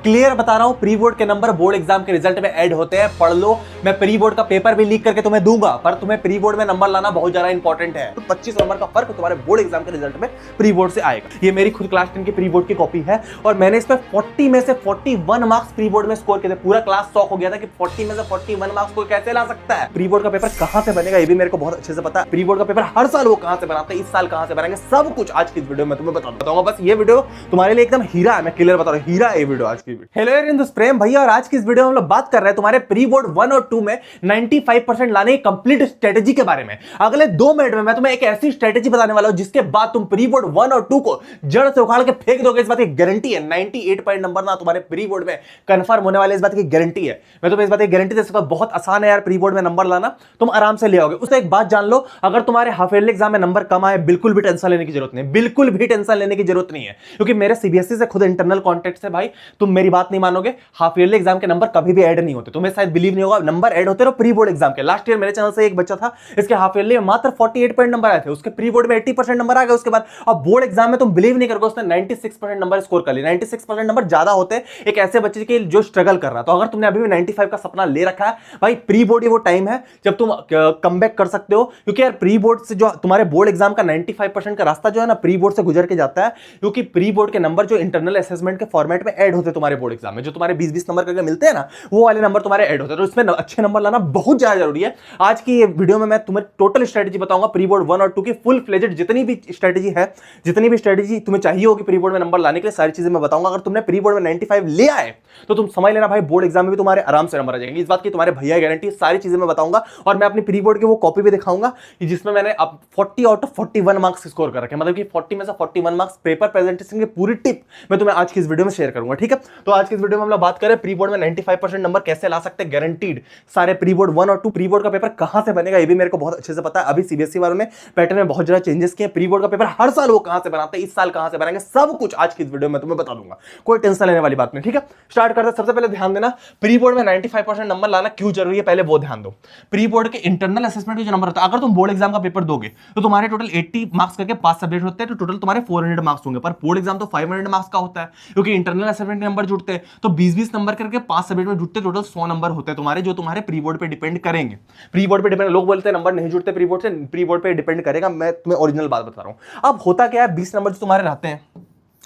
Clear बता रहा हूं, प्री बोर्ड के नंबर बोर्ड एग्जाम के रिजल्ट में ऐड होते हैं, पढ़ लो। मैं प्री बोर्ड का पेपर भी लीक करके तुम्हें दूंगा, पर तुम्हें प्री बोर्ड में नंबर लाना बहुत ज्यादा इंपॉर्टेंट है। तो 25 नंबर का फर्क तुम्हारे बोर्ड एग्जाम के रिजल्ट में प्री बोर्ड से आएगा। ये मेरी खुद क्लास 10 की प्री बोर्ड की कॉपी है और मैंने इस पर 40 में से 41 मार्क्स प्री बोर्ड में स्कोर किए थे। पूरा क्लास शॉक हो गया था कि 40 में से 41 मार्क्स को कैसे ला सकता है। प्री बोर्ड का पेपर कहां से बनेगा ये भी मेरे को बहुत अच्छे से पता है। प्री बोर्ड का पेपर हर साल वो कहां से बनाते हैं, इस साल कहां से बनाएंगे, सब कुछ आज की इस वीडियो में तुम्हें बताऊंगा। बस ये वीडियो तुम्हारे लिए एकदम हीरा है, मैं क्लियर बता रहा हूं, हीरा है ये वीडियो आज की। हेलो यार, प्रेम भैया, और आज की इस वीडियो में हम लोग बात कर रहे हैं तुम्हारे प्री बोर्ड 1 और 2 में 95% लाने की कंप्लीट स्ट्रेटेजी के बारे में। अगले 2 मिनट में मैं तुम्हें एक ऐसी स्ट्रेटेजी बताने वाला हूं जिसके बाद तुम प्री बोर्ड 1 और 2 को जड़ से उखाड़ के फेंक दोगे। इस बात की गारंटी है। 98 पॉइंट नंबर ना तुम्हारे प्री बोर्ड में कंफर्म होने वाले, इस बात की गारंटी है। मैं तुम्हें इस बात की गारंटी दे सकता हूं। बहुत आसान है यार प्री बोर्ड में नंबर लाना, तुम आराम से ले आओगे। उससे एक बात जान लो, अगर तुम्हारे हाफ ईयरली एग्जाम में नंबर कम आए, बिल्कुल भी टेंशन लेने की जरूरत नहीं, बिल्कुल भी टेंशन लेने की जरूरत नहीं है, क्योंकि मेरे सीबीएसई से खुद इंटरनल कॉन्टेक्ट से भाई, तुम मेरी बात नहीं मानोगे, हाफ ईयरली एग्जाम के नंबर कभी भी ऐड नहीं होते। तुम्हें शायद बिलीव नहीं होगा, नंबर ऐड होते रहो प्री बोर्ड एग्जाम के। लास्ट ईयर मेरे चैनल से एक बच्चा था, इसके हाफ ईयरली में मात्र 48 पॉइंट नंबर आए थे, उसके प्री बोर्ड में 80% नंबर आ गए। उसके बाद अब बोर्ड एग्जाम में तुम बिलीव नहीं करोगे, उसने 96% नंबर स्कोर कर लिया। 96% नंबर ज्यादा होते हैं एक ऐसे बच्चे के जो स्ट्रगल कर रहा। तो अगर तुमने अभी भी 95 का सपना ले रखा है भाई, प्री बोर्ड ही वो टाइम है जब तुम कमबैक कर सकते हो। क्योंकि यार प्री बोर्ड से जो तुम्हारे बोर्ड एग्जाम का 95% का रास्ता जो है ना, प्री बोर्ड से गुजर के जाता है। क्योंकि प्री बोर्ड के नंबर जो इंटरनल असेसमेंट के फॉर्मेट में ऐड होते हैं तुम्हारे बोर्ड एग्जाम में, जो तुम्हारे 20-20 नंबर करके मिलते हैं ना, वो वाले नंबर तुम्हारे ऐड होते हैं। तो इसमें अच्छे नंबर लाना बहुत ज्यादा जरूरी है। आज की ये वीडियो में मैं तुम्हें टोटल स्ट्रेटेजी बताऊंगा, प्री बोर्ड 1 और 2 की फुल फ्लेजेड जितनी भी स्ट्रेटेजी है, जितनी भी स्ट्रेटेजी तुम्हें चाहिए होगी प्री बोर्ड में नंबर लाने के लिए, सारी चीजें मैं बताऊंगा। अगर तुमने प्री बोर्ड में 95 ले आए तो तुम समझ लेना भाई, बोर्ड एग्जाम में भी तुम्हारे आराम से नंबर आ जाएंगे। इस बात की तुम्हारे भैया गारंटी। सारी चीजें मैं बताऊंगा और मैं अपनी प्री बोर्ड की वो कॉपी भी दिखाऊंगा जिसमें मैंने अब 40 आउट ऑफ 41 मार्क्स स्कोर कर रखे हैं। मतलब कि 40 में से 41 मार्क्स पेपर प्रेजेंटेशन की पूरी टिप मैं तुम्हें आज की इस वीडियो में शेयर करूंगा, ठीक है। तो आज की इस वीडियो में हम लोग बात करें प्री बोर्ड में 95% नंबर कैसे ला सकते हैं, गारंटीड। सारे प्री बोर्ड 1 और 2 प्री बोर्ड का पेपर कहां से बनेगा ये भी मेरे को बहुत अच्छे से पता है। अभी सीबीएसई वालों ने पैटर्न में बहुत ज्यादा चेंजेस किए। प्री बोर्ड का पेपर हर साल वो कहां से बनाते हैं, इस साल कहां से बनाएंगे, सब कुछ आज की इस वीडियो में तुम्हें बता दूंगा। कोई टेंशन लेने वाली बात नहीं, ठीक है। स्टार्ट करते हैं। सबसे पहले ध्यान देना, प्री बोर्ड में 95% नंबर लाना क्यों जरूरी है, पहले वो ध्यान दो। प्री बोर्ड के इंटरनल असेसमेंट के जो नंबर होता है, अगर तुम बोर्ड एग्जाम का पेपर दोगे तो तुम्हारे टोटल 80 मार्क्स करके 5 सब्जेक्ट होते हैं, तो टोटल तुम्हारे 400 मार्क्स होंगे। पर बोर्ड एग्जाम तो 500 मार्क्स का होता है, क्योंकि इंटरनल असेसमेंट के नंबर जुड़ते हैं। तो 20-20 नंबर करके 5 सब्जेक्ट में जुड़ते, टोटल 100 नंबर होते हैं तुम्हारे, जो तुम्हारे प्री बोर्ड पे डिपेंड करेंगे। प्री बोर्ड पे डिपेंड, लोग बोलते हैं नंबर नहीं जुड़ते प्री बोर्ड से, प्री बोर्ड पे डिपेंड करेगा। मैं तुम्हें ओरिजिनल बात बता रहा हूं। अब होता क्या है, 20 नंबर जो तुम्हारे रहते हैं,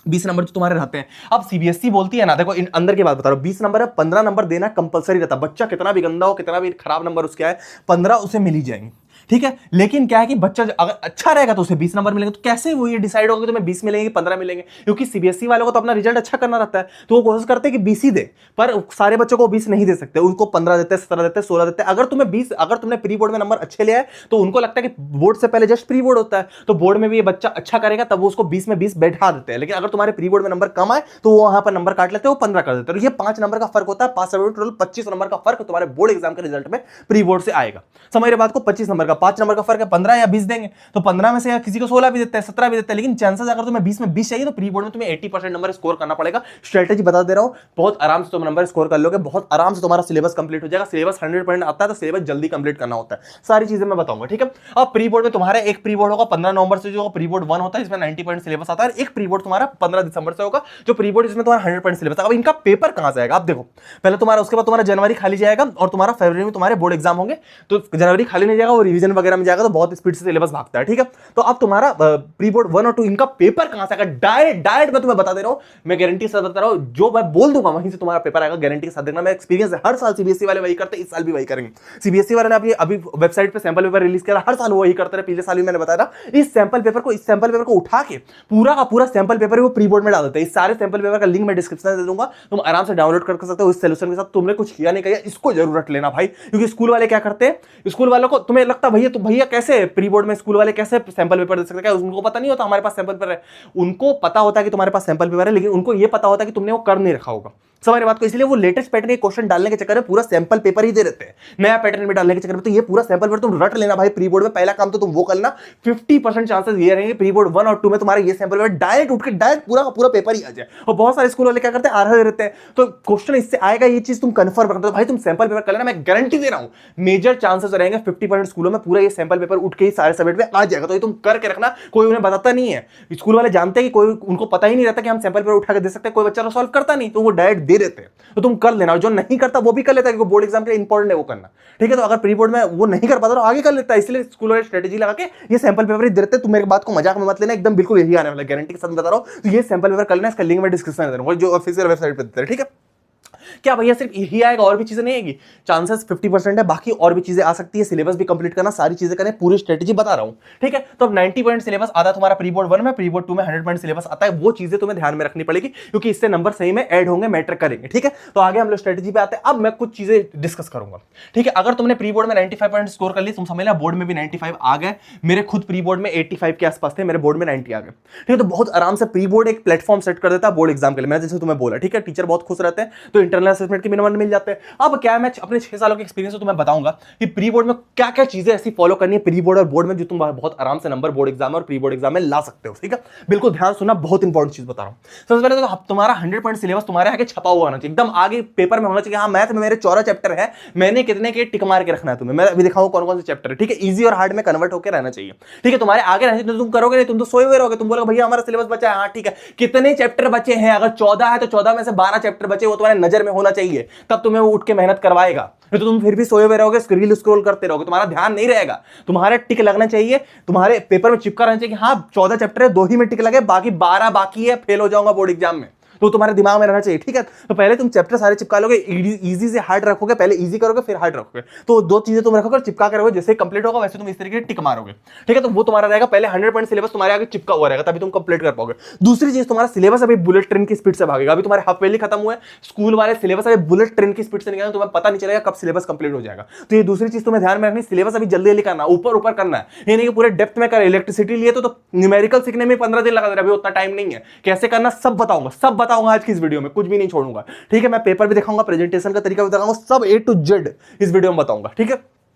20 नंबर जो तुम्हारे रहते हैं, अब सीबीएसई बोलती है ना, देखो अंदर की बात बता रहा हूं, 20 नंबर है, 15 नंबर देना कंपलसरी रहता है। बच्चा कितना भी गंदा हो, कितना भी खराब नंबर उसके आए, 15 उसे मिल ही जाएंगे, ठीक है। लेकिन क्या है कि बच्चा अगर अच्छा रहेगा तो उसे 20 नंबर मिलेंगे। तो कैसे वो ये डिसाइड होगा कि तुम्हें 20 मिलेंगे, 15 मिलेंगे? क्योंकि सीबीएसई वालों को तो अपना रिजल्ट अच्छा करना रहता है, तो वो कोशिश करते हैं कि 20 ही दे। पर सारे बच्चों को 20 नहीं दे सकते, उनको 15 देते हैं, 17 देते हैं, 16 देते हैं। अगर तुम्हें 20, अगर तुमने प्री बोर्ड में नंबर अच्छे ले आए तो उनको लगता है कि बोर्ड से पहले जस्ट प्री बोर्ड होता है, तो बोर्ड में भी ये बच्चा अच्छा करेगा, तब वो उसको 20 में 20 बैठा देते हैं। लेकिन अगर तुम्हारे प्री बोर्ड में नंबर कम आए तो वो वहां पर नंबर काट लेते हैं, वो 15 कर देते हैं। ये 5 नंबर का फर्क होता है। 5 टोटल 25 नंबर का फर्क तुम्हारे बोर्ड एग्जाम के रिजल्ट में प्री बोर्ड से आएगा। समझ रहे बात को? 25 नंबर का 5 नंबर का फर्क है, 15 या 20 देंगे, तो 15 में से या किसी को 16 भी देते हैं, 17 भी देते हैं। लेकिन चांसेस अगर तुम्हें 20 में 20 चाहिए तो प्री बोर्ड में तुम्हें 80% नंबर स्कोर करना पड़ेगा। स्ट्रेटेजी बता दे रहा हूं, बहुत आराम से तुम नंबर स्कोर कर लोगे, बहुत आराम से तुम्हारा सिलेबस कंप्लीट हो जाएगा। सिलेबस 100% आता है तो सिलेबस जल्दी कंप्लीट करना होता है। सारी चीजें मैं बताऊंगा, ठीक है। अब प्री बोर्ड में तुम्हारा एक प्री बोर्ड होगा 15 नवंबर से, जो प्री बोर्ड 1 होता है, इसमें 90% सिलेबस आता है। एक प्री बोर्ड तुम्हारा 15 दिसंबर से होगा, जो प्री बोर्ड इसमें तुम्हारा 100% सिलेबस। अब इनका पेपर कहां से आएगा, आप देखो। पहले तुम्हारा, उसके बाद तुम्हारा जनवरी खाली जाएगा और तुम्हारा फरवरी में तुम्हारे बोर्ड एग्जाम होंगे। तो जनवरी खाली नहीं जाएगा, वो रिवीजन वगैरह में जाएगा, तो बहुत स्पीड से सिलेबस भागता है, ठीक है। तो अब तुम्हारा प्री बोर्ड 1 और 2 इनका पेपर कहां से आएगा, डायरेक्ट मैं तुम्हें बता दे रहा हूं, मैं गारंटी से बता रहा हूं, जो मैं बोल दूंगा वहीं से तुम्हारा पेपर आएगा, गारंटी के साथ। देखना, मैं एक्सपीरियंस है, हर साल सीबीएसई वाले वही करते हैं, इस साल भी वही करेंगे। सीबीएसई वाले ने अभी वेबसाइट पे सैंपल पेपर रिलीज किया, हर साल वही करते रहे, पिछले साल भी मैंने बताया था। इस सैंपल पेपर को उठा के पूरा का पूरा सैंपल पेपर वो प्री बोर्ड में डाल देते हैं। इस सारे सैंपल पेपर का लिंक मैं डिस्क्रिप्शन में दे दूंगा, तुम आराम से डाउनलोड कर सकते हो। इस सॉल्यूशन के साथ तुमने कुछ किया नहीं किया, इसको जरूर रट लेना भाई। क्योंकि स्कूल वाले क्या करते हैं, स्कूल वालों को तुम्हें लगता भैया, तो भैया कैसे प्री बोर्ड में स्कूल वाले कैसे सैंपल पेपर दे सकते हैं? उनको पता नहीं होता हमारे पास सैंपल पेपर है। उनको पता होता है कि तुम्हारे पास सैंपल पेपर है, लेकिन उनको यह पता होता है कि तुमने वो कर नहीं रखा होगा। समझ बात को? इसलिए वो लेटेस्ट पैटर्न के क्वेश्चन डालने के चक्कर में पूरा सैंपल पेपर ही दे देते हैं, नया पैटर्न में डालने के चक्कर में। तो ये पूरा सैंपल पेपर तुम रट लेना भाई। प्री बोर्ड में पहला काम तो तुम वो कर लेना, 50% चांसेस ये रहेंगे प्री बोर्ड 1 और 2 में तुम्हारे ये सैंपल पेपर डायरेक्ट उठ के डायरेक्ट पूरा का पूरा पेपर ही आ जाए। और बहुत सारे स्कूल वाले क्या करते हैं, आधा दे देते हैं, तो क्वेश्चन इससे आएगा, ये चीज तुम कंफर्म रखते हो भाई। तुम सैंपल पेपर कर लेना, मैं गारंटी दे रहा हूं, मेजर चांसेस रहेंगे 50% स्कूलों में पूरा ये सैंपल पेपर उठ के ही सारे सब्जेक्ट में आ जाएगा। तो ये तुम करके रखना, कोई उन्हें बताता नहीं है। स्कूल वाले जानते हैं कि कोई, उनको पता ही नहीं रहता कि हम सैंपल पेपर उठा के दे सकते हैं, कोई बच्चा तो सॉल्व करता नहीं, तो वो डायरेक्ट दे देते हैं तो तुम कर लेना, और जो नहीं करता वो भी कर लेता है, क्योंकि बोर्ड एग्जाम के लिए इंपॉर्टेंट है वो करना, ठीक है। तो अगर प्री बोर्ड में वो नहीं कर पाता तो आगे कर लेता है, इसलिए स्कूल वाले स्ट्रेटेजी लगा के ये सैंपल पेपर ही देते हैं। तुम मेरी बात को मजाक में मत लेना, एकदम बिल्कुल यही आने वाला, गारंटी के साथ बता रहा हूं। तो ये सैंपल पेपर कर लेना, इसका लिंक मैं डिस्क्रिप्शन में दे दूंगा, जो ऑफिशियल वेबसाइट पे देते हैं, ठीक है। क्या भैया सिर्फ यही आएगा और भी चीजें नहीं आएगी? चांसेस 50% है, बाकी और भी चीजें आ सकती है। सिलेबस भी कंप्लीट करना, सारी चीजें करना, पूरी स्ट्रेटेजी बता रहा हूं, ठीक है। तो अब 90 पॉइंट सिलेबस आता है तुम्हारा प्री बोर्ड 1 में, प्री बोर्ड 2 में 100 पॉइंट सिलेबस आता है। वो चीजें तुम्हें ध्यान में रखनी पड़ेगी, क्योंकि इससे नंबर सही में ऐड होंगे, मैटर करेंगे, ठीक है। तो आगे हम लोग स्ट्रेटेजी पे आते हैं। अब मैं कुछ चीजें डिस्कस करूंगा, ठीक है। अगर तुमने प्री बोर्ड में 95 पॉइंट स्कोर कर ली, तुम समझ लेना बोर्ड में भी 95 आ गए। मेरे खुद प्री बोर्ड में 85 के आसपास थे, मेरे बोर्ड में 90 आ गए, ठीक है। तो बहुत आराम से प्री बोर्ड एक प्लेटफॉर्म सेट कर देता है बोर्ड एग्जाम के लिए। मैं जैसे तुम्हें बोला, ठीक है, टीचर बहुत खुश रहते हैं, तो इंटरनल असेसमेंट के मिनिमम मिल जाते हैं। अब क्या है, मैं अपने 6 सालों के एक्सपीरियंस से तुम्हें बताऊंगा कि प्री बोर्ड में क्या क्या चीजें ऐसी फॉलो करनी है प्री बोर्ड और बोर्ड में, जो तुम बहुत आराम से नंबर बोर्ड एग्जाम और प्री बोर्ड एग्जाम में ला सकते हो, ठीक है। बिल्कुल ध्यान सुनना, बहुत इंपॉर्टेंट चीज बता रहा हूं। सबसे पहले तो तुम्हारा 100 पॉइंट सिलेबस तुम्हारे आगे छपा हुआ होना चाहिए, एकदम आगे पेपर में होना चाहिए। हाँ, मैथ में मेरे 14 चैप्टर है, मैंने कितने के टिक मार के रखना है तुम्हें, मैं अभी दिखाऊंगा कौन कौन से चैप्टर है, ठीक है। इजी और हार्ड में कन्वर्ट होकर रहना चाहिए, ठीक है। तुम्हारे आगे रहना चाहिए, तुम करोगे नहीं, तुम तो सोए हुए रहोगे। तुम बोलोगे भैया हमारा सिलेबस बचा है, हाँ ठीक है, कितने चैप्टर बचे हैं? अगर 14 है तो 14 में से 12 चैप्टर बचे, वो तुम्हारे नजर में होना चाहिए, तब तुम्हें वो उठ के मेहनत करवाएगा। तो तुम फिर भी सोए हुए रहोगे, रील स्क्रॉल करते रहोगे, तुम्हारा ध्यान नहीं रहेगा। तुम्हारा टिक लगना चाहिए, तुम्हारे पेपर में चिपका रहना चाहिए कि हाँ 14 चैप्टर है, 2 ही में टिक लगे, बाकी 12 बाकी है, फेल हो जाऊंगा बोर्ड एग्जाम में, तो तुम्हारे दिमाग में रहना चाहिए, ठीक है। तो पहले तुम चैप्टर सारे चिपका लोगे, इजी से हार्ड रखोगे, पहले इजी करोगे फिर हार्ड रखोगे। तो 2 चीजें तुम रखोगे, चिपका के रखोगे, जैसे कंप्लीट होगा वैसे तुम इस तरीके से टिक मारोगे, ठीक है। तो वो तुम्हारा रहेगा, पहले 100 पॉइंट सिलेबस तुम्हारे आगे चिपका हुआ रहेगा, तभी तुम कंप्लीट कर पाओगे। दूसरी चीज, तुम्हारा सिलेबस अभी बुलेट ट्रेन की स्पीड से भागेगा। अभी तुम्हारे हाफ ईयरली खत्म हुए, स्कूल वाले सिलेबस अभी बुलेट ट्रेन की स्पीड से निकलेगा, तुम्हें पता नहीं चलेगा कब सिलेबस कंप्लीट हो जाएगा। तो ये दूसरी चीज तुम्हें ध्यान में रखनी, सिलेबस अभी जल्दी जल्दी करना, ऊपर ऊपर करना है, ये नहीं कि पूरे डेप्थ में कर। इलेक्ट्रिसिटी लिए तो न्यूमेरिकल सीखने में 15 दिन लगा दे रहा, अभी उतना टाइम नहीं है। कैसे करना सब बताऊंगा आज की इस वीडियो में, कुछ भी नहीं छोड़ूंगा, ठीक है। मैं पेपर भी दिखाऊंगा, प्रेजेंटेशन का तरीका भी दिखाऊंगा, सब A to Z इस वीडियो में बताऊंगा, ठीक है।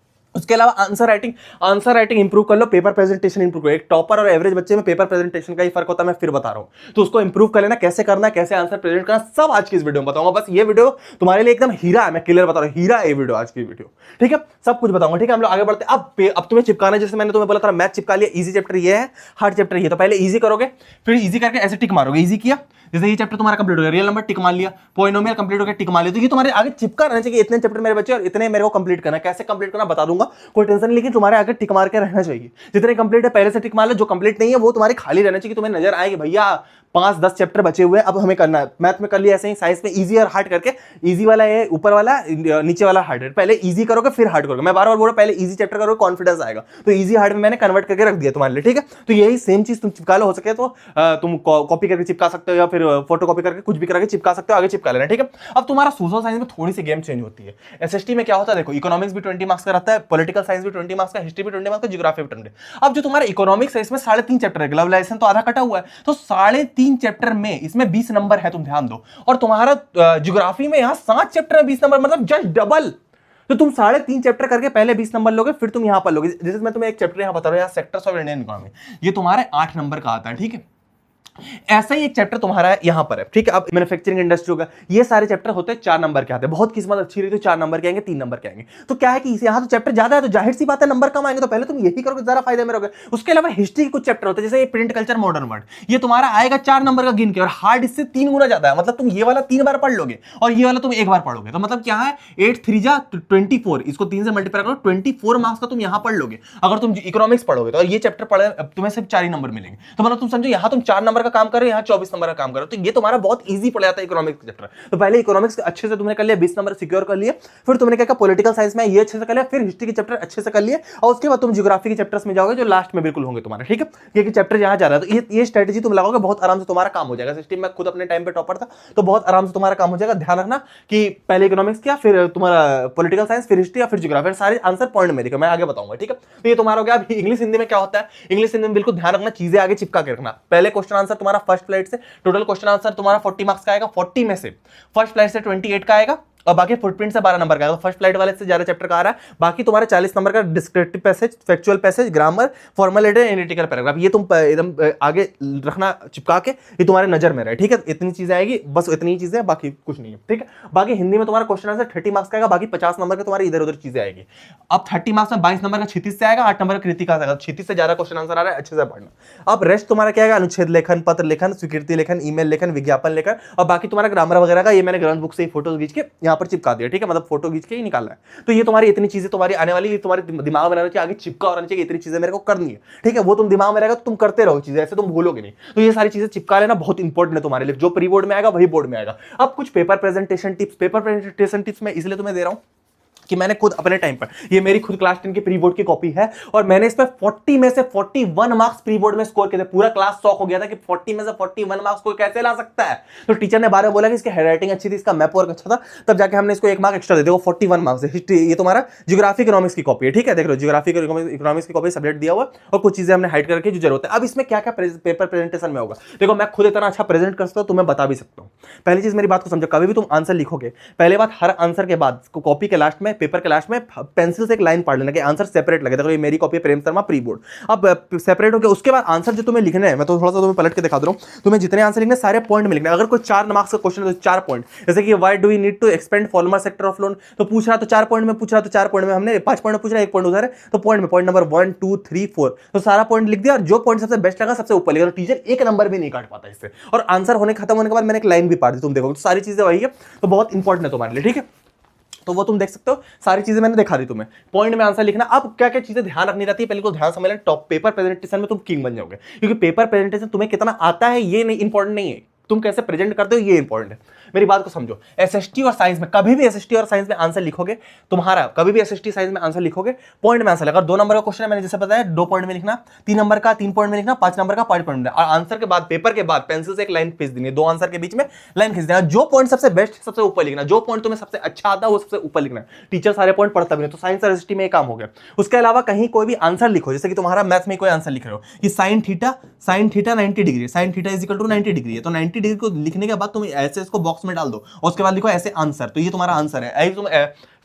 उसके अलावा आंसर राइटिंग इंप्रूव कर लो, पेपर प्रेजेंटेशन इंप्रूव करो। एक टॉपर और एवरेज बच्चे में पेपर प्रेजेंटेशन का ही फर्क होता है, मैं फिर बता रहा हूं। तो उसको इंप्रूव कर लेना, कैसे करना है, कैसे आंसर प्रेजेंट करना, सब आज की इस वीडियो में बताऊंगा। बस ये वीडियो तुम्हारे लिए एकदम हीरा है, मैं क्लियर बता रहा हूं, हीरा है ये वीडियो, आज की वीडियो, ठीक है। सब कुछ बताऊंगा, ठीक है। हम लोग आगे बढ़ते हैं। अब तुम्हें चिपकाना, जैसे मैंने तुम्हें बोला था मैथ चिपका लिया, इजी चैप्टर ये है, हार्ड चैप्टर ये। तो पहले इजी करोगे, फिर इजी करके ऐसे टिक मारोगे, इजी किया, जैसे ये चैप्टर तुम्हारा कंप्लीट हो गया, रियल नंबर टिक मार लिया, पॉलिनोमियल कंप्लीट हो गया, टिक मार लिया। तो ये तुम्हारे आगे चिपका रहना चाहिए, इतने चैप्टर मेरे बच्चे और इतने मेरे को कंप्लीट करना है। कैसे कंप्लीट करना बता दूंगा, कोई टेंशन नहीं, लेकिन तुम्हारे आगे टिक मार के रहना चाहिए। जितने कंप्लीट है पहले से टिक मार लो, जो कंप्लीट नहीं है वो तुम्हारी खाली रहना चाहिए, तुम्हें नजर आएगी भैया 5-10 चैप्टर बचे हुए हैं, अब हमें करना है। मैथ में कर लिया ऐसे ही, साइंस में इजी और हार्ड करके, इजी वाला है ऊपर वाला, नीचे वाला हार्ड है। पहले इजी करोगे फिर हार्ड करोगे, मैं बार बार बोल रहा हूं, पहले इजी चैप्टर करोगे, कॉन्फिडेंस आएगा। तो इजी हार्ड में मैंने कन्वर्ट करके रख दिया तुम्हारे लिए, ठीक है। तो यही सेम चीज तुम चिपका लो, हो सके तो तुम कॉपी करके चिपका सकते हो, या फिर फोटो कॉपी करके कुछ भी करके चिपका सकते हो, आगे चिपका लेना, ठीक है। अब तुम्हारा सोशल साइंस में थोड़ी सी गेम चेंज होती है। एसएसटी में क्या होता है, देखो इकोनॉमिक्स भी 20 मार्क्स का रहता है, पॉलिटिकल साइंस भी 20 मार्क्स का, हिस्ट्री भी 20 मार्क्स का, ज्योग्राफी भी 20। अब जो तुम्हारा इकोनॉमिक्स है इसमें 3.5 चैप्टर है, ग्लोबलाइजेशन तो आधा कटा हुआ है, तो 3.5 चैप्टर में इसमें 20 नंबर है, तुम ध्यान दो। और तुम्हारा ज्योग्राफी में यहां 7 चैप्टर है, 20 नंबर, मतलब जस्ट डबल। तो तुम 3.5 चैप्टर करके पहले 20 नंबर लोगे, फिर तुम यहां पर लोगे। जैसे मैं तुम्हें एक चैप्टर यहां बता रहा हूं, यहां सेक्टर्स ऑफ इंडियन इकोनॉमी, ये तुम्हारे 8 नंबर का आता है, ठीक है। ऐसा ही एक चैप्टर तुम्हारा यहां पर है, ठीक है। अब मैन्युफैक्चरिंग इंडस्ट्री होगा, ये सारे चैप्टर होते हैं 4 नंबर के आते हैं। बहुत किस्मत अच्छी रही तो 4 नंबर के आएंगे, 3 नंबर के आएंगे। तो क्या है कि यहां तो चैप्टर ज्यादा है, तो जाहिर सी बात है नंबर कम आएंगे, तो पहले तुम यही करोगे, ज्यादा फायदे में रहोगे। उसके अलावा हिस्ट्री के कुछ चैप्टर होते हैं, जैसे प्रिंट कल्चर मॉडर्न वर्ल्ड, ये तुम्हारा आएगा 4 नंबर का गिन के, और हार्ड इससे 3 गुना ज्यादा है। मतलब तुम ये वाला 3 बार पढ़ लोगे और ये वाला तुम 1 बार पढ़ोगे, तो मतलब क्या है 8 3 जा 24, इसको 3 से मल्टीप्लाई करो, 24 मार्क्स का तुम यहां पढ़ लोगे अगर तुम इकोनॉमिक्स पढ़ोगे। तो ये चैप्टर पढ़े तुम्हें सिर्फ 4 ही नंबर मिलेंगे। तो मतलब तुम समझो यहां तुम 4 नंबर का काम कर रहे हो, यहां 24 नंबर का काम करो, तो ये तुम्हारा बहुत इजी पड़ जाता है इकोनॉमिक्स चैप्टर। तो पहले इकोनॉमिक्स अच्छे से तुमने कर लिया, 20 नंबर सिक्योर कर लिए, फिर तुमने क्या किया पॉलिटिकल साइंस में ये अच्छे से कर लिया, फिर हिस्ट्री के चैप्टर अच्छे से कर लिए, और उसके बाद तुम ज्योग्राफी के चैप्टर्स में जाओगे जो लास्ट में बिल्कुल होंगे तुम्हारे, ठीक है। क्योंकि चैप्टर यहां जा रहा है, तो ये स्ट्रेटेजी तुम लगाओगे, बहुत आराम से तुम्हारा काम हो जाएगा। सिस्टम में खुद अपने टाइम पे टॉपर था, तो बहुत आराम से तुम्हारा काम हो जाएगा। ध्यान रखना कि पहले इकोनॉमिक्स किया, फिर तुम्हारा पॉलिटिकल साइंस, फिर हिस्ट्री, फिर ज्योग्राफी, सारे आंसर पॉइंट में देखो, मैं आगे बताऊंगा, ठीक है। तो ये तुम्हारा हो गया। अभी इंग्लिश हिंदी में क्या होता है, इंग्लिश हिंदी में बिल्कुल ध्यान रखना, चीजें आगे चिपका के रखना। पहले क्वेश्चन आंसर तुम्हारा फर्स्ट फ्लाइट से, टोटल क्वेश्चन आंसर तुम्हारा 40 मार्क्स का आएगा, 40 में से फर्स्ट फ्लाइट से 28 का आएगा, और बाकी फुटप्रिंट से 12 नंबर का है। तो फर्स्ट फ्लाइट वाले से ज्यादा चैप्टर का आ रहा है। बाकी तुम्हारे 40 नंबर का descriptive passage, factual passage, grammar, formal letter, analytical paragraph, ये तुम एकदम आगे रखना चिपका के, ये तुम्हारे नजर में रहे, ठीक है। इतनी चीजें आएगी, बस इतनी ही चीजें, बाकी कुछ नहीं है, ठीक है। बाकी हिंदी में तुम्हारा क्वेश्चन आंसर 30 मार्क्स का आएगा, बाकी 50 नंबर का तुम्हारी इधर उधर चीजें आएगी। अब 30 मार्क्स में 22 नंबर का क्षितिज से आएगा, 8 नंबर का कृतिका से आएगा। क्षितिज से ज्यादा क्वेश्चन आंसर आ रहा है, अच्छे से पढ़ना। अब रेस्ट तुम्हारा क्या आएगा, अनुच्छेद लेखन, पत्र लेखन, स्वीकृति लेखन, ईमेल लेखन, विज्ञापन लेखन, और बाकी तुम्हारा ग्रामर वगैरह का ये मैंने ग्रंथ बुक से ही फोटो खींच के यहाँ पर चिपका दिया, ठीक है, मतलब फोटो खींच के ही निकालना है। तो ये तुम्हारी इतनी चीजें तुम्हारी आने वाली, तुम्हारे दिमाग में रहना चाहिए, आगे चिपका और चाहिए, इतनी चीजें मेरे को करनी है, ठीक है। वो तुम दिमाग में रहेगा तो तुम करते रहो चीजें, ऐसे तुम भूलोगे नहीं। तो ये सारी चीजें चिपका लेना बहुत इंपॉर्टेंट है तुम्हारे लिए, जो प्री बोर्ड में आएगा वही बोर्ड में आएगा। अब कुछ paper presentation tips, paper presentation tips मैं इसलिए तुम्हें दे रहा हूं कि मैंने खुद अपने टाइम पर, ये मेरी खुद क्लास 10 की प्री बोर्ड की कॉपी है, और मैंने इसमें 40 में से 41 मार्क्स प्री बोर्ड में स्कोर किए थे। पूरा क्लास शॉक हो गया था कि 40 में से 41 मार्क्स कोई कैसे ला सकता है। तो टीचर ने बारे में बोला कि इसकी हैंडराइटिंग अच्छी थी, इसका मैप वर्क अच्छा था, तब जाके हमने इसको 1 मार्क एक्स्ट्रा दे दिया। वो 41 मार्क्स है। हिस्ट्री, ये तुम्हारा ज्योग्राफी इकोनॉमिक्स की कॉपी है, ठीक है, देख लो, ज्योग्राफी इकोनॉमिक्स की कॉपी सब्जेक्ट दिया हुआ, और कुछ चीजें हमने हाइड करके जो जरूरत है। अब इसमें क्या क्या पेपर प्रेजेंटेशन में होगा, देखो मैं खुद इतना अच्छा प्रेजेंट कर सकता हूं, तुम्हें बता भी सकता हूं। पहली चीज मेरी बात को समझो, कभी भी तुम आंसर लिखोगे, पहले बात, हर आंसर के बाद कॉपी के लास्ट में, पेपर के लास्ट में पेंसिल से एक लाइन पढ़ लेना कि आंसर सेपरेट लगे। देखो ये मेरी कॉपी है, प्रेम शर्मा प्री बोर्ड। अब सेपरेट हो गया, उसके बाद आंसर जो तुम्हें लिखना है, मैं तो थोड़ा सा तुम्हें पलट के दिखा दे रहा हूं, तुम्हें जितने आंसर लिखने सारे पॉइंट में लिखना है। अगर कोई 4 मार्क्स का क्वेश्चन है तो 4 पॉइंट, जैसे कि why do we need to expand polymer sector of loan, तो पूछ रहा तो 4 पॉइंट में पूछ रहा, तो 4 पॉइंट में, हमने 5 पॉइंट में पूछ रहा, 1 पॉइंट उधर है, तो पॉइंट में पॉइंट नंबर 1 2 3 4, तो सारा पॉइंट लिख दिया, और जो पॉइंट सबसे बेस्ट लगा सबसे ऊपर लिखा। तो टीचर 1 नंबर भी नहीं काट पाता इससे। और आंसर होने खत्म होने के बाद मैंने एक लाइन भी पाड़ दी, तुम देखो, तो सारी चीजें वही है, तो बहुत इंपॉर्टेंट है तुम्हारे लिए, ठीक है। तो वो तुम देख सकते हो, सारी चीजें मैंने दिखा दी तुम्हें, पॉइंट में आंसर लिखना। अब क्या क्या चीजें ध्यान रखनी रहती है, पहले को ध्यान समझ लेना। टॉप पेपर प्रेजेंटेशन में तुम किंग बन जाओगे, क्योंकि पेपर प्रेजेंटेशन तुम्हें कितना आता है ये नहीं इंपॉर्टेंट नहीं है, तुम कैसे प्रेजेंट करते हो ये इंपॉर्टेंट है। मेरी बात को समझो, एसएसटी और साइंस में, कभी भी एसएसटी और साइंस में आंसर लिखोगे, तुम्हारा कभी भी एसएसटी साइंस में आंसर लिखोगे, पॉइंट में आंसर लगा। 2 नंबर का क्वेश्चन है, मैंने जैसे बताया 2 पॉइंट में लिखना, 3 नंबर का 3 पॉइंट में लिखना, 5 नंबर का 5 पॉइंट में, और आंसर के बाद, पेपर के बाद पेंसिल से एक लाइन खींच देनी है, 2 आंसर के बीच में लाइन खींच देना। जो पॉइंट सबसे बेस्ट सबसे ऊपर लिखना, जो पॉइंट तुम्हें सबसे अच्छा आता है वो सबसे ऊपर लिखना। टीचर सारे पॉइंट पढ़ता भी नहीं, तो साइंस और एसएसटी में एक काम हो गया। उसके अलावा कहीं कोई भी आंसर लिखो, जैसे कि तुम्हारा मैथ में कोई आंसर लिख रहे हो कि sine theta 90 degree, sine theta is equal to 90 degree है, तो 90 डिग्री को लिखने के बाद तुम ऐसे इसको बॉक्स में डाल दो, और उसके बाद लिखो ऐसे आंसर, तो ये तुम्हारा आंसर है। तुम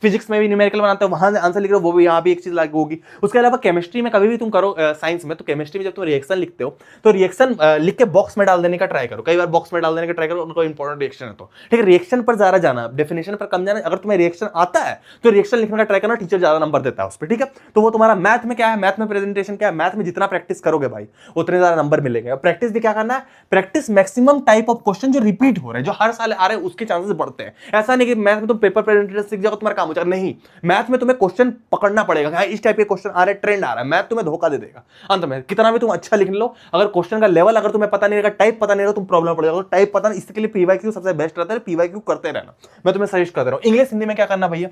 फिजिक्स में भी न्यूमेरिकल बनाते हो, वहां आंसर लिख रहे हो, वो भी यहाँ भी एक चीज लागू होगी। उसके अलावा केमिस्ट्री में कभी भी तुम करो, साइंस में, तो केमिस्ट्री में जब तुम रिएक्शन लिखते हो, तो रिएक्शन लिख के बॉक्स में डाल देने का ट्राई करो। कई बार बॉक्स में डाल देने का ट्राई करो, उनको इंपॉर्टेंट रिएक्शन है तो, ठीक है। रिएक्शन पर ज्यादा जाना, डेफिनेशन पर कम जाना। अगर तुम्हें रिएक्शन आता है तो रिएक्शन लिखने का ट्राई करना, टीचर ज्यादा नंबर देता है उस पर, ठीक है। तो वो तुम्हारा मैथ में क्या है, मैथ में प्रेजेंटेशन क्या है, मैथ में जितना प्रैक्टिस करोगे भाई उतने ज्यादा नंबर मिलेंगे। प्रैक्टिस भी क्या करना है, practice maximum type of question जो रिपीट हो रहे हैं, जो हर साल आ रहे हैं, उसके चांसेस बढ़ते हैं। ऐसा नहीं कि मैथ में तुम पेपर प्रेजेंटेशन सीख जाओ तुम्हारा काम हो जाएगा, नहीं। मैथ में तुम्हें क्वेश्चन पकड़ना पड़ेगा, हाँ इस टाइप के क्वेश्चन आ रहे, ट्रेंड आ रहा है, मैथ तुम्हें धोखा दे देगा अंत में। कितना भी तुम अच्छा लिख लो, अगर क्वेश्चन का लेवल अगर तुम्हें पता नहीं रहेगा, टाइप पता नहीं रहेगा, तुम प्रॉब्लम पड़ जाएगा। टाइप पता नहीं, इसके लिए पीवाईक्यू सबसे बेस्ट रहता है, पीवाईक्यू करते रहना, मैं तुम्हें सजेस्ट कर रहा हूं। इंग्लिश हिंदी में क्या करना भैया,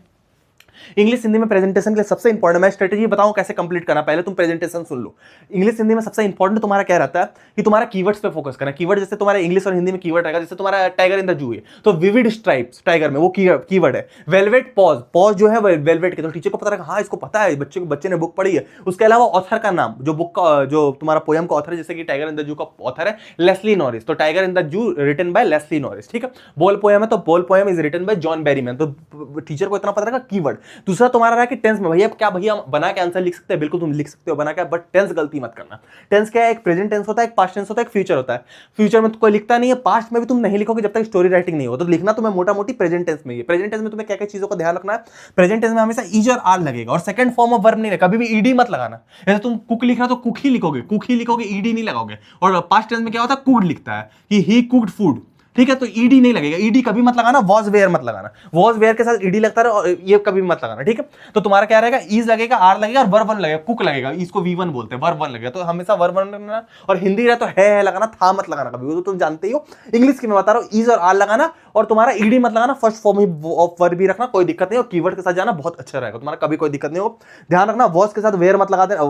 इंग्लिश हिंदी में प्रेजेंटेशन के लिए सबसे इंपॉर्टेंट, मैं स्ट्रेटेजी बताऊं कैसे कंप्लीट करना, पहले तुम प्रेजेंटेशन सुन लो। इंग्लिश हिंदी में सबसे इंपॉर्टेंट तुम्हारा क्या रहता है कि तुम्हारा कीवर्ड्स पे फोकस करना। कीवर्ड जैसे तुम्हारे इंग्लिश और हिंदी में कीवर्ड रहेगा, जैसे तुम्हारा टाइगर इन द जू है, तो विविड स्ट्राइप्स टाइगर में वो कीवर्ड है। वेलवेट पॉज, पॉज जो है वेलवेट के, तो टीचर को पता रहेगा हाँ इसको पता है, बच्चे ने बुक पढ़ी है। उसके अलावा ऑथर का नाम, जो बुक का, जो तुम्हारा पोयम का ऑथर है, जैसे कि टाइगर इन द जू का ऑथर है लेस्ली नॉरिस, तो tiger in the zoo written by Leslie Norris, ठीक है। बोल पोयम है तो ball poem is written by John Berryman, तो टीचर को इतना पता रहेगा कीवर्ड। दूसरा तुम्हारा कि टेंस में भैया क्या, भैया बना के आंसर लिख सकते हैं, बिल्कुल तुम लिख सकते हो बना के, बट टेंस गलती मत करना। टेंस क्या है, एक प्रेजेंट टेंस होता है, एक पास्ट टेंस होता है, एक फ्यूचर होता है। फ्यूचर में तो कोई लिखता नहीं है, पास्ट में भी तुम नहीं लिखोगे जब तक स्टोरी राइटिंग नहीं हो, तो लिखना तुम्हें मोटा मोटी प्रेजेंट टेंस में ही है। प्रेजेंट टेंस में तुम्हें क्या क्या चीजों का ध्यान रखना है, प्रेजेंट टेंस में हमेशा इज और आर लगेगा, और सेकंड फॉर्म ऑफ वर्ब नहीं है, कभी भी ईडी मत लगाना। जैसे तुम कुक लिख रहा तो कुक ही लिखोगे, ईडी नहीं लगाओगे। और पास्ट टेंस में क्या होता है, कुक्ड लिखता है कि ही कुक्ड फूड, ठीक है, तो ईडी नहीं लगेगा, ईडी कभी मत लगाना। वॉज वेयर मत लगाना, वॉज वेयर के साथ ईडी लगता है और ये कभी मत लगाना, ठीक है। तो तुम्हारा क्या रहेगा, इज लगेगा, आर लगेगा और वर्ब वन लगेगा, कुक लगेगा, इसको V1 बोलते हैं, वर्ब वन लगेगा, तो हमेशा वर्ब वन लगाना। और हिंदी रहा तो है लगाना, था मत लगाना कभी, वो तो तुम जानते ही हो। इंग्लिश की मैं बता रहा हूँ, इज और आर लगाना, और तुम्हारा ईडी मत लगाना, फर्स्ट फॉर्म ऑफ वर्ब भी रखना, कोई दिक्कत नहीं। और कीवर्ड के साथ जाना बहुत अच्छा रहेगा तुम्हारा, कभी कोई दिक्कत नहीं हो। ध्यान रखना, वॉज के साथ वेयर मत लगा देना,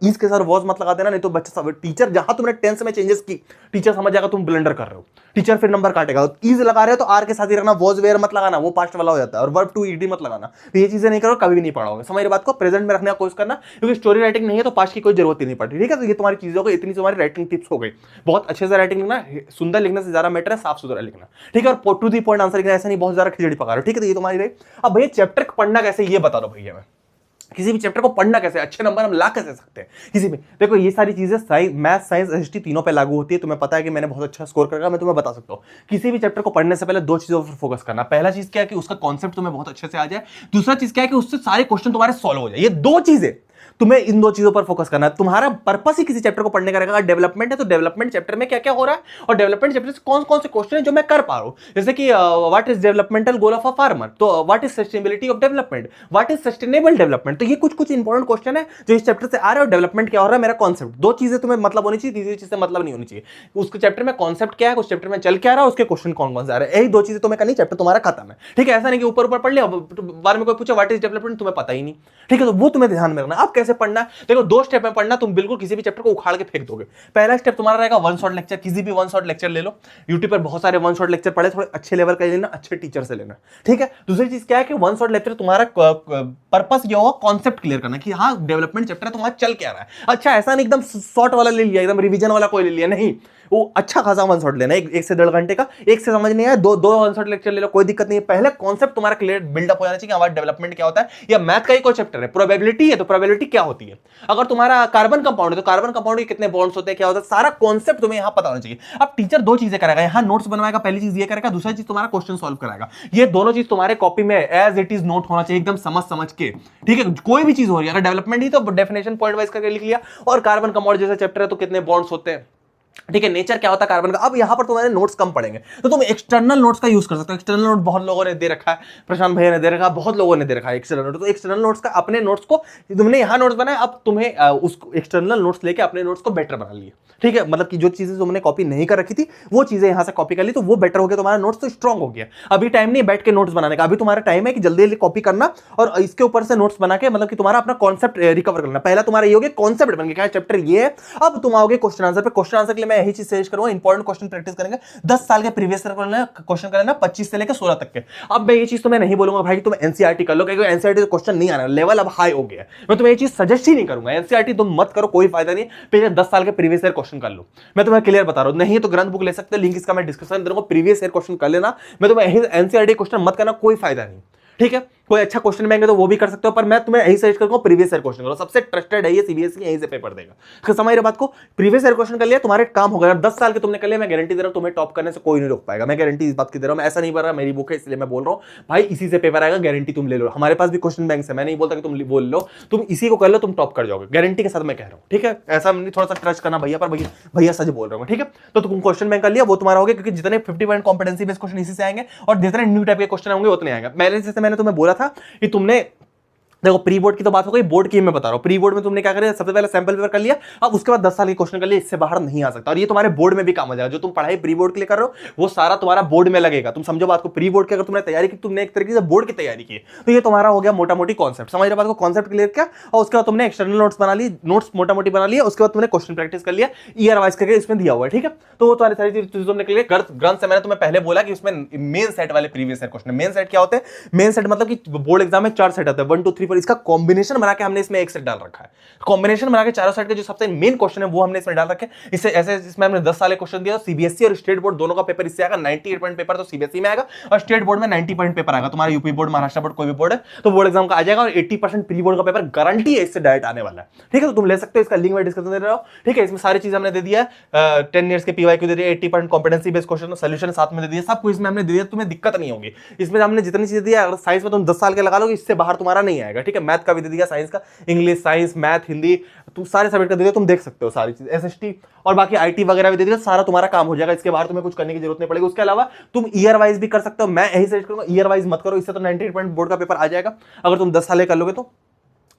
इज के साथ वॉज मत लगा देना, नहीं तो बच्चा, टीचर जहां तुमने टेंस में चेंजेस की, टीचर समझ जाएगा तुम ब्लंडर कर रहे हो, टीचर फिर नंबर काटेगा। इज लगा रहे हो तो आर के साथ ही रखना, वॉज वेयर मत लगाना, वो पास्ट वाला हो जाता है, और वर्ब टू ईडी मत लगाना। तो ये चीजें नहीं करो, कभी भी नहीं पढ़ाओगे। समझ रहे बात को, प्रेजेंट में रखने का कोशिश करना, क्योंकि स्टोरी राइटिंग नहीं है तो पास्ट की कोई जरूरत ही नहीं पड़ती, ठीक है। तो ये तुम्हारी चीजों को, इतनी तुम्हारी राइटिंग टिप्स हो गई। बहुत अच्छे से राइटिंग लिखना, सुंदर लिखने से ज्यादा मैटर है साफ सुथरा लिखना, ठीक है। और टू दी पॉइंट आंसर, ऐसा नहीं बहुत ज्यादा खिचड़ी पका रहे हो, ठीक है। तो ये तुम्हारी रही। अब भैया चैप्टर पढ़ना कैसे ये बता दो भैया। मैं किसी भी चैप्टर को पढ़ना कैसे, अच्छे नंबर हम ला कैसे सकते हैं किसी भी। देखो ये सारी चीजें मैथ साइंस एसएसटी तीनों पे लागू होती है। तुम्हें पता है कि मैंने बहुत अच्छा स्कोर करा, मैं तुम्हें बता सकता हूँ। किसी भी चैप्टर को पढ़ने से पहले दो चीजों पर फोकस करना। पहला चीज क्या है कि उसका कॉन्सेप्ट तुम्हें बहुत अच्छे से आ जाए। दूसरा चीज क्या है कि उससे सारे क्वेश्चन तुम्हारे सॉल्व हो जाए। ये दो चीजें, तुम्हें इन दो चीजों पर फोकस करना है। तुम्हारा पर्पस ही किसी चैप्टर को पढ़ने का रहेगा। डेवलपमेंट है तो डेवलपमेंट चैप्टर में क्या क्या हो रहा है और डेवलपमेंट चैप्टर से कौन कौन से क्वेश्चन है जो मैं कर पा रहा हूं। जैसे कि what is developmental goal of a farmer, तो what is sustainability of development, what is sustainable development. तो ये कुछ कुछ इंपॉर्टेंट क्वेश्चन है जो इस चैप्टर से आ रहे हैं। और डेवलपमेंट क्या हो रहा है, मेरा कॉन्सेप्ट। दो चीजें तुम्हें मतलब होनी चाहिए, तीसरी चीज से मतलब नहीं होनी चाहिए। उसके चैप्टर में कॉन्सेप्ट क्या है, उस चैप्टर में चल क्या रहा है, उसके क्वेश्चन कौन कौन से आ रहे हैं, यही दो चीजें तुम्हें करनी, चैप्टर तुम्हारा खत्म है। ठीक है, ऐसा नहीं कि ऊपर ऊपर पढ़ लिया, बार में कोई पूछा व्हाट इज डेवलपमेंट, तुम्हें पता ही नहीं। ठीक है, तो वो तुम्हें ध्यान में रखना। अब कैसे पढ़ना है, देखो दो स्टेप में पढ़ना। तुम बिल्कुल किसी भी चैप्टर को उखाड़ के फेंक दोगे। पहला स्टेप तुम्हारा रहेगा वन शॉट लेक्चर। किसी भी वन शॉट लेक्चर ले लो, यूट्यूब पर बहुत सारे वन शॉट लेक्चर पढ़े, थोड़े अच्छे लेवल का लेना, अच्छे टीचर से लेना। ठीक है, दूसरी चीज क्या है कि वन शॉट लेक्चर तुम्हारा पर्पस ये होगा कॉन्सेप्ट क्लियर करना कि हाँ डेवलपमेंट चैप्टर तुम्हारा चल क्या रहा है। अच्छा, ऐसा नहीं एकदम शॉर्ट वाला ले लिया, एकदम रिवीजन वाला कोई ले लिया, नहीं। वो अच्छा खासा वन शॉट लेना, एक से 1.5 घंटे का। एक से समझ नहीं आया, दो वन शॉट लेक्चर ले लो, कोई दिक्कत नहीं है। पहले कॉन्सेप्ट तुम्हारा क्लियर बिल्डअप हो जाना चाहिए कि हमारा डेवलपमेंट क्या होता है। या मैथ का ही कोई चैप्टर है, प्रोबेबिलिटी है तो प्रोबेबिलिटी क्या होती है। अगर तुम्हारा कार्बन कंपाउंड है तो कार्बन कंपाउंड के कितने बॉन्ड्स होते हैं, क्या होता है, सारा कॉन्सेप्ट तुम्हें यहां पता होना चाहिए। अब टीचर दो चीजें करेगा, यहां नोट्स बनवाएगा, पहली चीज ये करेगा, दूसरी चीज तुम्हारा क्वेश्चन सॉल्व कराएगा। ये दोनों चीज तुम्हारे कॉपी में एज इट इज नोट होना चाहिए, एकदम समझ समझ के। ठीक है, कोई भी चीज हो रही है, अगर डेवलपमेंट ही तो डेफिनेशन पॉइंट वाइज करके लिख लिया। और कार्बन कंपाउंड जैसा चैप्टर है तो कितने बॉन्ड्स होते हैं, ठीक है, नेचर क्या होता है कार्बन का। अब यहां पर तुम्हारे नोट्स कम पड़ेंगे तो तुम एक्सटर्नल नोट्स का यूज कर सकते हो। एक्सटर्नल नोट बहुत लोगों ने दे रखा है, प्रशांत भैया ने दे रखा है, बहुत लोगों ने दे रखा है एक्सटर्नल नोट। तो एक्सटर्नल नोट्स का अपने नोट्स को, तुमने यहां नोट्स बनाए, अब तुम्हें उस एक्सटर्नल नोट्स लेके अपने नोट्स को बेटर बना लिए। ठीक है, मतलब कि जो चीजें तुमने कॉपी नहीं कर रखी थी वो चीजें यहां से कॉपी कर ली, तो वो बेटर हो गया, तुम्हारा नोट्स तो स्ट्रॉन्ग हो गया। अभी टाइम नहीं बैठ के नोट्स बनाने का, अभी तुम्हारा टाइम है कि जल्दी जल्दी कॉपी करना और इसके ऊपर से नोट्स बना के, मतलब कि तुम्हारा अपना कॉन्सेप्ट रिकवर करना। पहला तुम्हारा ये हो गया कॉन्सेप्ट बन गया, चैप्टर ये है। अब तुम आओगे क्वेश्चन आंसर पे। क्वेश्चन आंसर के लिए मैं यही चीज सजेस्ट करूंगा, इंपॉर्टेंट क्वेश्चन प्रैक्टिस करेंगे। 10 साल के प्रीवियस क्वेश्चन करना, 25 से लेकर 16 तक के। अब मैं ये चीज तुम्हें नहीं बोलूंगा भाई तुम एनसीईआरटी कर लो, क्योंकि एनसीईआरटी से क्वेश्चन नहीं आना, लेवल अब हाई हो गया। मैं तुम्हें ये चीज सजेस्ट ही नहीं करूंगा, एनसीईआरटी तुम मत करो, कोई फायदा नहीं। पिछले 10 साल के प्रीवियस ईयर क्वेश्चन कर लो, मैं तुम्हें क्लियर बता रहा हूं। नहीं तो ग्रंथ बुक ले सकते, लिंक इसका मैं डिस्क्रिप्शन दे दूंगा, प्रीवियस ईयर क्वेश्चन कर लेना। मैं तुम्हें एनसीईआरटी क्वेश्चन मत करना, कोई फायदा नहीं। ठीक है, कोई अच्छा क्वेश्चन मांगे तो वो भी कर सकते हो, पर मैं तुम्हें यही सजेस्ट करूंगा प्रीवियस ईयर क्वेश्चन करो। सबसे ट्रस्टेड है ये, सीबीएसई यहीं से पेपर देगा। समझ रहे बात को, प्रीवियस ईयर क्वेश्चन कर लिया, तुम्हारे काम हो गया। 10 साल के तुमने कर लिया, मैं गारंटी दे रहा हूं तुम्हें टॉप करने से कोई नहीं रोक पाएगा। मैं गारंटी इस बात की दे रहा हूं, मैं ऐसा नहीं बोल रहा, मेरी बुक है इसलिए मैं बोल रहा हूं भाई, इसी से पेपर आएगा, गारंटी तुम ले लो। हमारे पास भी क्वेश्चन बैंक है, मैं नहीं बोलता कि तुम बोल लो, तुम इसी को कर लो, तुम टॉप कर जाओगे, गारंटी के साथ मैं कह रहा हूं। ठीक है, ऐसा नहीं, थोड़ा सा ट्रस्ट करना भैया पर, भैया सच बोल रहा हूं। ठीक है, तो तुम क्वेश्चन बैंक कर लिया, वो तुम्हारा हो गया, क्योंकि जितने 50 पॉइंट कॉम्पिटेंसी बेस्ड क्वेश्चन इसी से आएंगे और जितने न्यू टाइप के क्वेश्चन होंगे उतने आएंगे। मैंने तुम्हें बोला था कि तुमने, देखो प्री बोर्ड की तो बात हो गई, बोर्ड की मैं बता रहा हूं। प्री बोर्ड में तुमने क्या करें, सबसे पहले सैंपल पेपर कर लिया, अब उसके बाद 10 साल के क्वेश्चन कर लिए, इससे बाहर नहीं आ सकता। और ये तुम्हारे बोर्ड में भी काम आ जाएगा। जो तुम पढ़ाई प्री बोर्ड के लिए कर रहे हो वो सारा तुम्हारा बोर्ड में लगेगा। तुम समझो बात को, प्री बोर्ड की अगर तुमने तैयारी की, तुमने एक तरीके से बोर्ड की तैयारी की, तो ये तुम्हारा हो गया मोटा मोटी कॉन्सेप्ट। समझ रहे बात को, कॉन्सेप्ट क्लियर किया और उसके बाद तुमने एक्सटर्नल नोट्स बना ली, नोट्स मोटा मोटी बना लिया, उसके बाद तुमने क्वेश्चन प्रैक्टिस कर लिया, ईयर वाइज करके इसमें दिया हुआ है। ठीक है, तो वो तुम्हारी सारी चीजें तुमने क्लियर। ग्रंथ से मैंने तुम्हें पहले बोला कि उसमें मेन सेट वाले previous year question. Main set क्या होते हैं, मेन सेट मतलब कि बोर्ड एग्जाम में 4 सेट आते हैं, 1 2 3 4, इसका कॉम्बिनेशन बना के हमने इसमें एक सेट डाल रखा है। कॉम्बिनेशन बना के चारों सेट के जो सबसे मेन क्वेश्चन है वो हमने इसमें डाल रखे। इससे ऐसे इसमें हमने 10 साल के क्वेश्चन दिया। सीबीएसई और स्टेट बोर्ड दोनों का पेपर इससे आएगा। 98 पॉइंट पेपर तो सीबीएसई में आएगा और स्टेट बोर्ड में 90 पॉइंट पेपर आएगा। तुम्हारा यूपी बोर्ड, महाराष्ट्र बोर्ड, कोई भी बोर्ड है तो बोर्ड एग्जाम का आ जाएगा। और 80% प्री बोर्ड का पेपर गारंटी है इससे डायरेक्ट आने वाला है। ठीक है, तो तुम ले सकते हो, इसका लिंक मैं डिस्क्रिप्शन दे रहा हूं। ठीक है, इसमें सारी चीज हमने दे दिया है। 10 ईयर्स के पीवाईक्यू दे दिया, 80 point competency based question solution साथ में दे दिया, सब कुछ इसमें हमने दे दिया। तुम्हें दिक्कत नहीं होगी इसमें, हमने जितनी चीजें दिया। अगर साइंस में तुम 10 साल के लगा लोगे, इससे बाहर तुम्हारा नहीं आएगा। ठीक है, मैथ का भी दे दिया, साइंस का, इंग्लिश, साइंस, मैथ, हिंदी, तुम सारे सब्जेक्ट का दे दिया, तुम देख सकते हो सारी चीज। एसएसटी और बाकी आईटी वगैरह भी दे दिया, सारा तुम्हारा काम हो जाएगा। इसके बाहर तुम्हें कुछ करने की जरूरत नहीं पड़ेगी। उसके अलावा तुम ईयर वाइज भी कर सकते हो। मैं यही सजेस्ट करूंगा ईयर वाइज मत करो, इससे तो 98 पॉइंट बोर्ड का पेपर आ जाएगा अगर तुम 10 साल कर लोगे तो।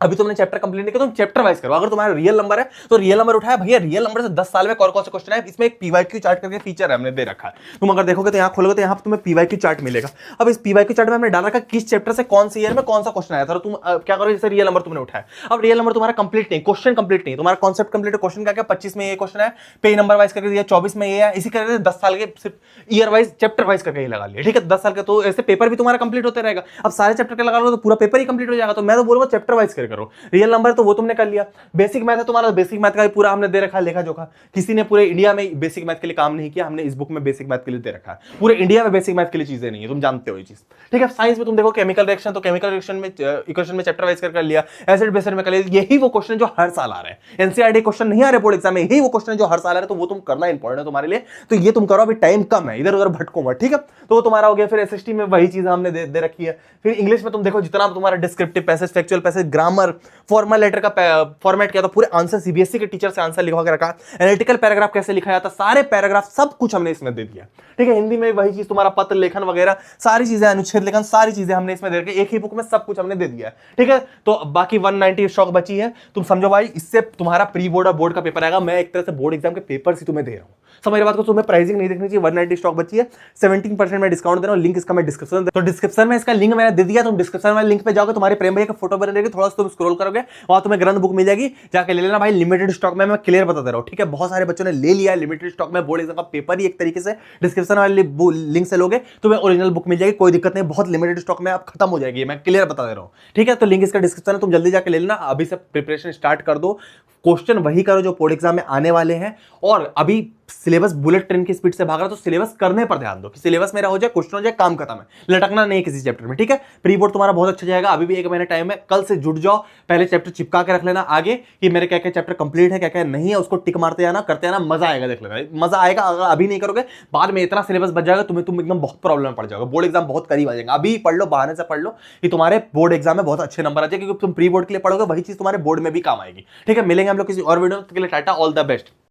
अभी तुमने चैप्टर कंप्लीट नहीं किया, तुम चैप्टर वाइज करो। अगर तुम्हारा रियल नंबर है तो रियल नंबर उठाया, भैया रियल नंबर से 10 साल में कौन कौन से क्वेश्चन है। इसमें एक पीवाईक्यू चार्ट करके फीचर है, हमने दे रखा है। तुम अगर देखोगे तो यहाँ खोलोगे तो यहाँ पर तुम्हें पीवाईक्यू चार्ट मिलेगा। अब इस पीवाईक्यू चार्ट में हमने डाल रखा किस चैप्टर से कौन से ईयर में कौन सा क्वेश्चन आया था। तो तुम क्या करो, जैसे रियल नंबर तुमने उठाया, अब रियल नंबर तुम्हारा कंप्लीट नहीं, क्वेश्चन कंप्लीट नहीं, तुम्हारा कॉन्सेप्ट कंप्लीट है। क्वेश्चन क्या 25 में ये क्वेश्चन है, पेज नंबर वाइज करके दिया, 24 में ये है, इसी करके 10 साल के सिर्फ ईयर वाइज चैप्टर वाइज करके ही लगा लिया। ठीक है, 10 साल के तो ऐसे पेपर भी तुम्हारा कंप्लीट होते रहेगा। अब सारे चैप्टर के लगा लो तो पूरा पेपर ही कंप्लीट हो जाएगा। तो मैं तो बोलूंगा चैप्टर वाइज करो। क्लियर करो। रियल नंबर तो वो तुमने कर लिया। बेसिक मैथ है तुम्हारा, बेसिक मैथ का भी पूरा हमने दे रखा है लेखा जोखा। किसी ने पूरे इंडिया में बेसिक मैथ के लिए काम नहीं किया, हमने इस बुक में बेसिक मैथ के लिए दे रखा है। पूरे इंडिया में बेसिक मैथ के लिए चीजें नहीं है, तुम जानते हो ये चीज, ठीक है। साइंस में तुम देखो केमिकल रिएक्शन, तो केमिकल रिएक्शन में इक्वेशन में चैप्टर वाइज कर लिया, एसिड बेसिस में कर लिया। यही वो क्वेश्चन जो हर साल आ रहे हैं, एनसीईआरटी क्वेश्चन नहीं आ रहे बोर्ड एग्जाम में, यही वो क्वेश्चन जो हर साल आ रहे हैं, तो वो तुम करना इंपॉर्टेंट है तुम्हारे लिए। तो ये तुम करो, अभी टाइम कम है, इधर उधर भटको मत, ठीक है। तो वो तुम्हारा हो गया। फिर एसएसटी में वही चीज हमने दे रखी है। फिर इंग्लिश में तुम देखो जितना तुम्हारा descriptive passage, factual passage, grammar, formal letter का फॉर्मेट किया, तो पूरे आंसर सीबीएसई के टीचर से आंसर लिखवा के रखा। एनालिटिकल पैराग्राफ कैसे लिखा जाता, सारे पैराग्राफ सब कुछ हमने इसमें दे दिया, ठीक है। हिंदी में वही चीज, तुम्हारा पत्र लेखन वगैरह सारी चीजें, अनुच्छेद लेखन सारी चीजें हमने इसमें दे रखी, एक ही बुक में सब कुछ हमने दे दिया है, ठीक है। तो बाकी 190 स्टॉक बची है। तुम समझो भाई, इससे तुम्हारा प्री बोर्ड और बोर्ड का पेपर आएगा। मैं एक तरह से बोर्ड एग्जाम के पेपर ही तुम्हें दे रहा हूं, समझ बात को। तुम्हें प्राइसिंग नहीं देखनी चाहिए। 190 स्टॉक बची है, 17% में डिस्काउंट दे रहा हूं। लिंक इसका मैं डिस्क्रिप्शन, तो डिस्क्रिप्शन में इसका लिंक मैंने दे दिया। तुम डिस्क्रिप्शन वाले लिंक पे जाओगे, तुम्हारे प्रेम भैया का फोटो बन रहेगी, थोड़ा सा तुम स्क्रॉल करोगे, वहां तुम्हें ग्रंथ बुक मिल जाएगी, जाके ले लेना भाई। लिमिटेड स्टॉक में, मैं क्लियर बता दे रहा हूं, ठीक है। बहुत सारे बच्चों ने ले लिया है लिमिटेड स्टॉक में, बोर्ड एग्जाम का पेपर ही एक तरीके से डिस्क्रिप्शन वाले लिंक से लोगे, तुम्हें ओरिजिनल बुक मिल जाएगी, कोई दिक्कत नहीं। बहुत लिमिटेड स्टॉक में अब खत्म हो जाएगी, मैं क्लियर बता दे रहा हूं, ठीक है। तो लिंक इसका डिस्क्रिप्शन है, तुम जल्दी जाके ले लेना। अभी से प्रिपरेशन स्टार्ट कर दो, क्वेश्चन वही करो जो बोर्ड एग्जाम में आने वाले हैं। और अभी सिलेबस बुलेट ट्रेन की स्पीड से भाग रहा, तो सिलेबस करने पर ध्यान दो कि सिलेबस मेरा हो जाए, क्वेश्चन हो जाए, काम खत्म है, लटकना नहीं किसी चैप्टर में, ठीक है। प्री बोर्ड तुम्हारा बहुत अच्छा जाएगा, अभी भी 1 महीना टाइम है। कल से जुट जाओ, पहले चैप्टर चिपका के रख लेना आगे कि मेरे क्या क्या चैप्टर कंप्लीट है, क्या क्या नहीं है, उसको टिक मारते जाना, करते जाना, मजा आएगा, देख लेना मजा आएगा। अगर अभी नहीं करोगे, बाद में इतना सिलेबस बच जाएगा तुम एकदम बहुत प्रॉब्लम पड़ जाओगे, बोर्ड एग्जाम बहुत करीब आ जाएगा। अभी पढ़ लो, बहाने से पढ़ लो कि तुम्हारे बोर्ड एग्जाम में बहुत अच्छे नंबर आ जाए, क्योंकि तुम प्री बोर्ड के लिए पढ़ोगे, वही चीज तुम्हारे बोर्ड में भी काम आएगी, ठीक है। मिलेंगे हम लोग किसी और वीडियो में, टाटा, ऑल द बेस्ट।